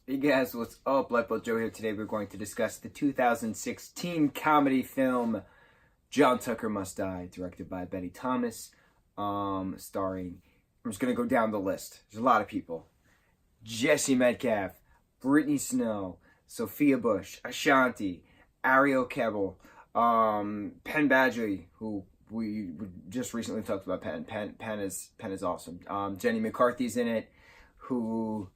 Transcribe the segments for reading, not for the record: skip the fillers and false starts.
Hey guys, what's up? Lightboltjoe here. Today we're going to discuss the 2016 comedy film John Tucker Must Die, directed by Betty Thomas, starring, I'm just going to go down the list. There's a lot of people. Jesse Metcalf, Brittany Snow, Sophia Bush, Ashanti, Ariel Kebbel, Penn Badgley, who we just recently talked about. Penn is awesome. Jenny McCarthy's in it, who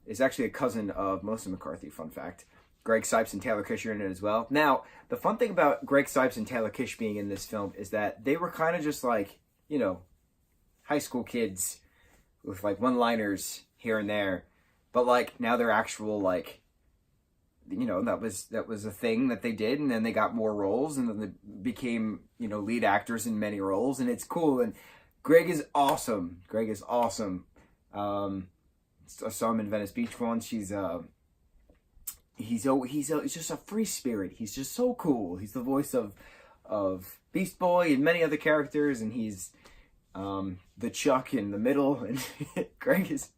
is actually a cousin of Melissa McCarthy, fun fact. Greg Sipes and Taylor Kish are in it as well. Now, the fun thing about Greg Sipes and Taylor Kish being in this film is that they were kind of just like, high school kids with like one-liners here and there. But like now they're actual like, that was a thing that they did, and then they got more roles, and then they became, lead actors in many roles, and it's cool. And Greg is awesome. I saw him in Venice Beach once. He's just a free spirit. He's just so cool. He's the voice of Beast Boy and many other characters, and he's the Chuck in the middle. And Greg is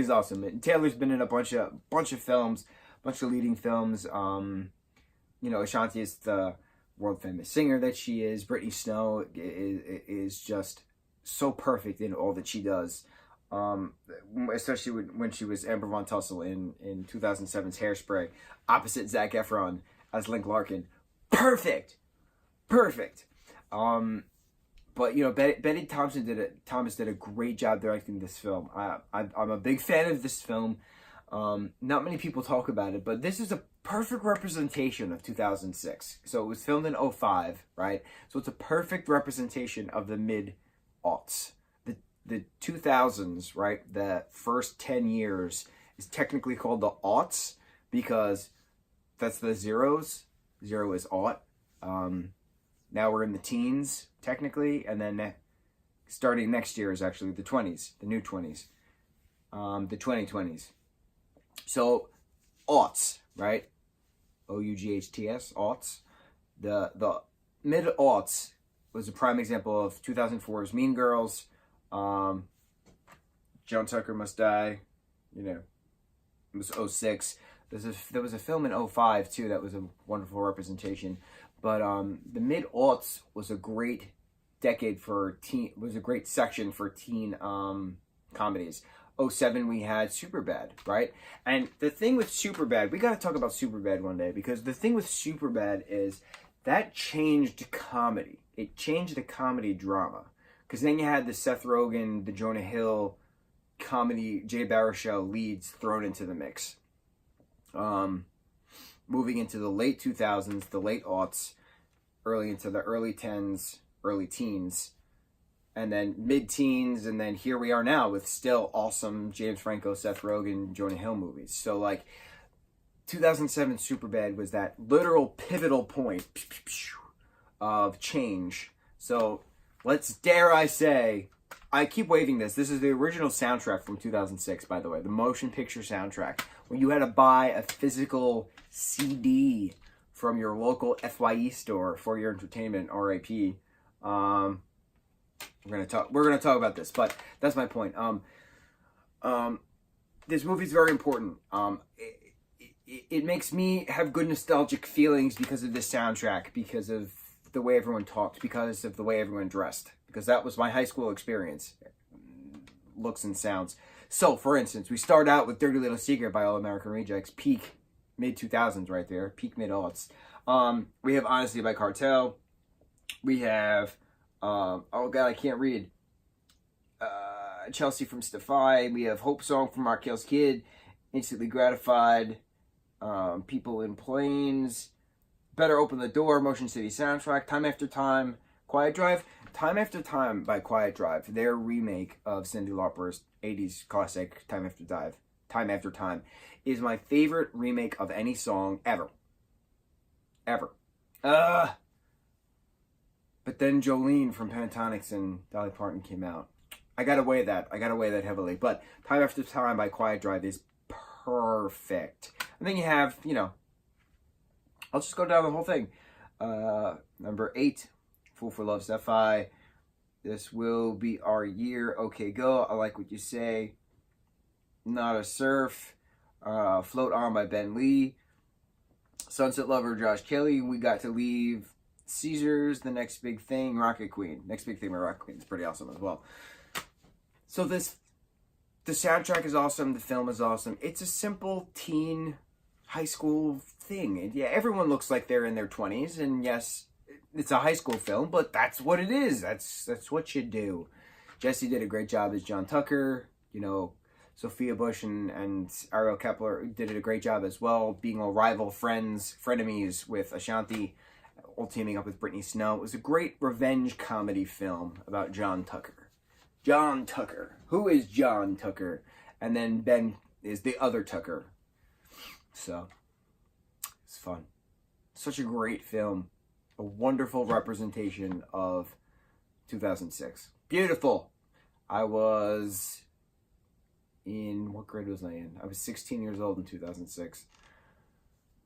awesome. And Taylor's been in a bunch of films, bunch of leading films. Ashanti is the world famous singer that she is. Brittany Snow is just so perfect in all that she does. Especially when she was Amber Von Tussle in 2007's Hairspray, opposite Zac Efron as Link Larkin. Perfect. But Betty Thomas did a great job directing this film. I'm a big fan of this film. Not many people talk about it, but this is a perfect representation of 2006. So it was filmed in 2005, right? So it's a perfect representation of the mid-aughts. The 2000s, right? The first 10 years is technically called the aughts because that's the zeros. Zero is aught. Now we're in the teens, technically, and then starting next year is actually the 20s, the new 20s, the 2020s. So, aughts, right? O-U-G-H-T-S, aughts. The mid-aughts was a prime example of 2004's Mean Girls. John Tucker Must Die, it was 2006. There was a film in 2005 too that was a wonderful representation. But the mid-aughts was a great decade for teen, was a great section for teen comedies. 2007 we had Superbad, right? And the thing with Superbad, we got to talk about Superbad one day, because the thing with Superbad is that changed comedy. It changed the comedy drama. Because then you had the Seth Rogen, the Jonah Hill comedy, Jay Baruchel leads thrown into the mix. Moving into the late 2000s, the late aughts, early into the early 10s, early teens, and then mid-teens, and then here we are now with still awesome James Franco, Seth Rogen, Jonah Hill movies. So like 2007 Superbad was that literal pivotal point of change. So dare I say, I keep waving this. This is the original soundtrack from 2006, by the way. The motion picture soundtrack. When you had to buy a physical CD from your local FYE store for your entertainment, RIP. We're gonna talk about this, but that's my point. This movie is very important. It makes me have good nostalgic feelings because of this soundtrack, because of the way everyone talked, because of the way everyone dressed, because that was my high school experience, looks and sounds. So, for instance, we start out with Dirty Little Secret by All American Rejects, peak mid-2000s right there, peak mid-aughts. We have Honesty by Cartel. We have, oh God, I can't read, Chelsea from Stefy. We have Hope Song from Markel's Kid, Instantly Gratified, People in Planes, Better Open the Door, Motion City Soundtrack, Time After Time, Quiet Drive. Time After Time by Quiet Drive, their remake of Cyndi Lauper's 80s classic Time After Time, is my favorite remake of any song ever. But then Jolene from Pentatonix and Dolly Parton came out. I gotta weigh that heavily. But Time After Time by Quiet Drive is perfect. And then you have, I'll just go down the whole thing. Number 8, Fool for Love, Stefy. This Will Be Our Year. Okay, Go. I Like What You Say. Not a Surf. Float On by Ben Lee. Sunset Lover, Josh Kelly. We got to leave Caesars, The Next Big Thing, Rocket Queen. Next Big Thing by Rocket Queen is pretty awesome as well. So the soundtrack is awesome. The film is awesome. It's a simple teen high school thing. And yeah, everyone looks like they're in their 20s. And yes, it's a high school film, but that's what it is. That's what you do. Jesse did a great job as John Tucker. You know, Sophia Bush and Ariel Kepler did a great job as well, being all rival frenemies with Ashanti, all teaming up with Brittany Snow. It was a great revenge comedy film about John Tucker. John Tucker. Who is John Tucker? And then Ben is the other Tucker. So, it's fun. Such a great film. A wonderful representation of 2006. Beautiful. I was in, what grade was I in? I was 16 years old in 2006.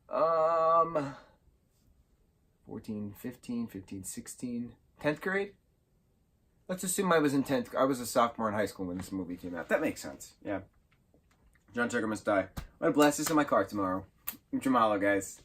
14, 15, 16. 10th grade? Let's assume I was in 10th. I was a sophomore in high school when this movie came out. That makes sense. Yeah. John Tucker Must Die. I'm going to blast this in my car tomorrow. Mucho mahalo, guys.